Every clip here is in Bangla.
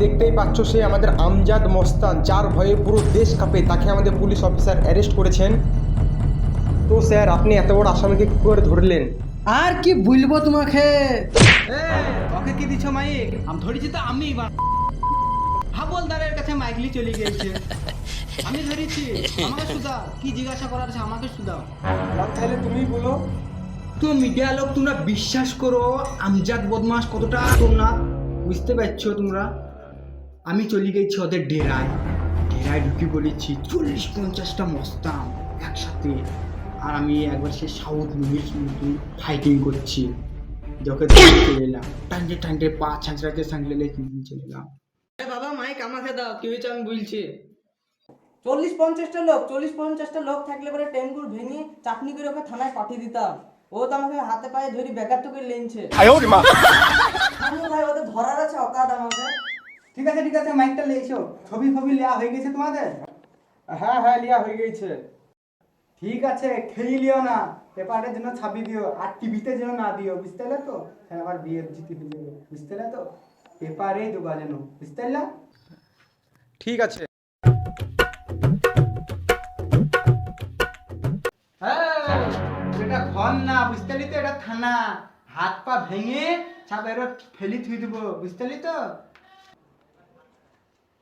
দেখতেই পাচ্ছ সে আমাদের আমজাদ মস্তান, যার ভয়ে পুরো দেশ কাঁপে, তাকে আমাদের পুলিশ অফিসার অ্যারেস্ট করেছেন। তো স্যার, আপনি এত বড় আসামিকে কী করে ধরলেন? আর কি বলবো তোমাকে। ওকে কি দিছো মাইক? আমি ধরেছি তো আমি হাবলদারের কাছে মাইকলি চলে গিয়েছে। আমি ধরেছি, আমাকে শুধাও, কি জিজ্ঞাসা করার আছে আমাকে শুধাও। তাহলে তুমি বলো। তো মিডিয়া লোক, তোমরা বিশ্বাস করো আমজাদ বদমাস কতটা তোমরা বুঝতে পারছো তোমরা। আমি চলে গেছি ওদের ডেরায় ঢুকে পড়েছি 40-50টা মস্তান একসাথে। আর আমি একবার সে সাউথ মুভির মতো ফাইটিং করছি, যখন চলে এলাম টানটে টানটে পা ছাঁচড়াতে সাংলে চলে এলাম। বাবা মাইক আমাকে দাও, কি হয়েছে আমি বলছি। 40-50টা লোক থাকলে পরে ট্রেনগুলো ভেঙে চাটনি করে ওকে থানায় পাঠিয়ে দিতাম। ও তো আমাকে হাতে পায়ে ধরি বেকার তো করে লেনছে। ভাই ওদের ধরার আছে অকাদ আমাকে। ঠিক আছে মাইকটা লেছো, ছবি নেওয়া হয়ে গেছে তোমাদের? হ্যাঁ হ্যাঁ, লিয়া হয়ে গেছে। ঠিক আছে, খেয়ে লিও না, পেপারের জন্য ছাপি দিও, আর টিভিতে যেন না দিও, বুঝতে পারলে তো? হ্যাঁ, আমার বিয়ে জিতে হয়ে যাবে, বুঝতে পারলে তো? পেপারেই দেবা যেন, বুঝতে পারলে? ঠিক আছে। হ্যাঁ, এটা ঘর না, বুঝতে পারলি তো? এটা থানা। হাত পা ভেঙে সব এর ফেলি থুই দেবো, বুঝতে পারলি তো?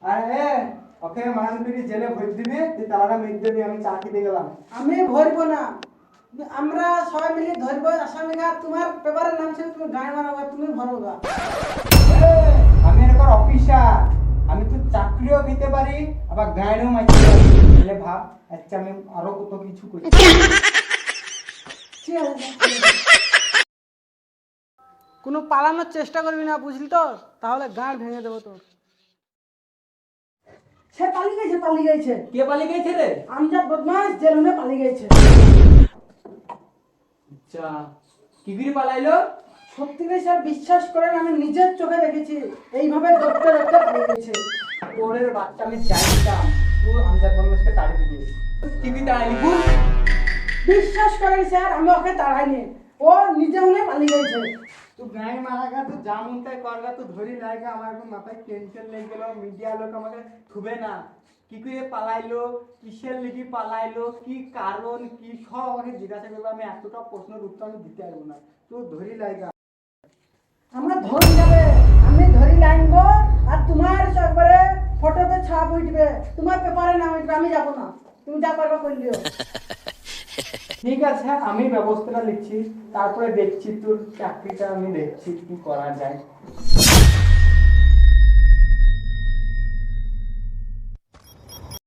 আরে ওকে মানবিরি জেলে ভর দিবি, তুই তালাটা মেরে দিবি, আমি চা খেতে গেলাম। আমি ভরবো না, আমরা সবাই মিলে ধরবো আসামিকে। আর তোমার পেপারের নাম ছিল তুমি গায়ে মারাবো, তুমি ভরবা। আমি এরকম অফিসার, আমি তো চাকরিও দিতে পারি, আবার গায়েরও মাইতে পারি। তাহলে ভাব, আচ্ছা আমি আরো কত কিছু করি। ঠিক আছে, কোনো পালানোর চেষ্টা করবি না, বুঝলি তো? তাহলে গাঁড় ভেঙে দেবো তোর। সে পালিয়ে গেছে। কে পালিয়ে গেছে রে? আমজাদ বদমাস জেল হয়ে পালিয়ে গেছে। আচ্ছা, কি করে পালাইলো? সত্যি করে স্যার বিশ্বাস করেন, আমি নিজের চোখে দেখেছি এইভাবে দেখতে পালিয়ে গেছে। ওরের বাচ্চা, আমি জানতাম তুই আমজাদ বদমাসকে তাড়িয়ে দিবি। কি কি তাড়াইলি বল? বিশ্বাস করেন স্যার, আমি ওকে তাড়াইনি, ও নিজে হলে পালিয়ে গেছে। তুই গায়ে মারাগা, তুই জামুন তাই করগা, তুই ধরি লাগা, আমার এখন মাথায় টেনশন লেগে গেল। মিডিয়া লোক আমাকে খুবে না, কি করে পালাইলো, কিসের লিগি পালাইলো, কি কারণ কি, সব আমাকে জিজ্ঞাসা করবে। আমি এতটা প্রশ্নের উত্তর আমি দিতে পারবো না, তুই ধরি লাগা। আমরা ধরে যাবে, আমি ধরি লাইনবো, আর তোমার একবারে ফটোতে ছাপ উঠবে, তোমার পেপারে নাম উঠবে, আমি যাবো না, তুমি যা পারবে করলিও। ঠিক আছে, আমি ব্যবস্থাটা লিখছি, তারপরে দেখছি তোর চাকরিটা, আমি দেখছি কি করা যায়।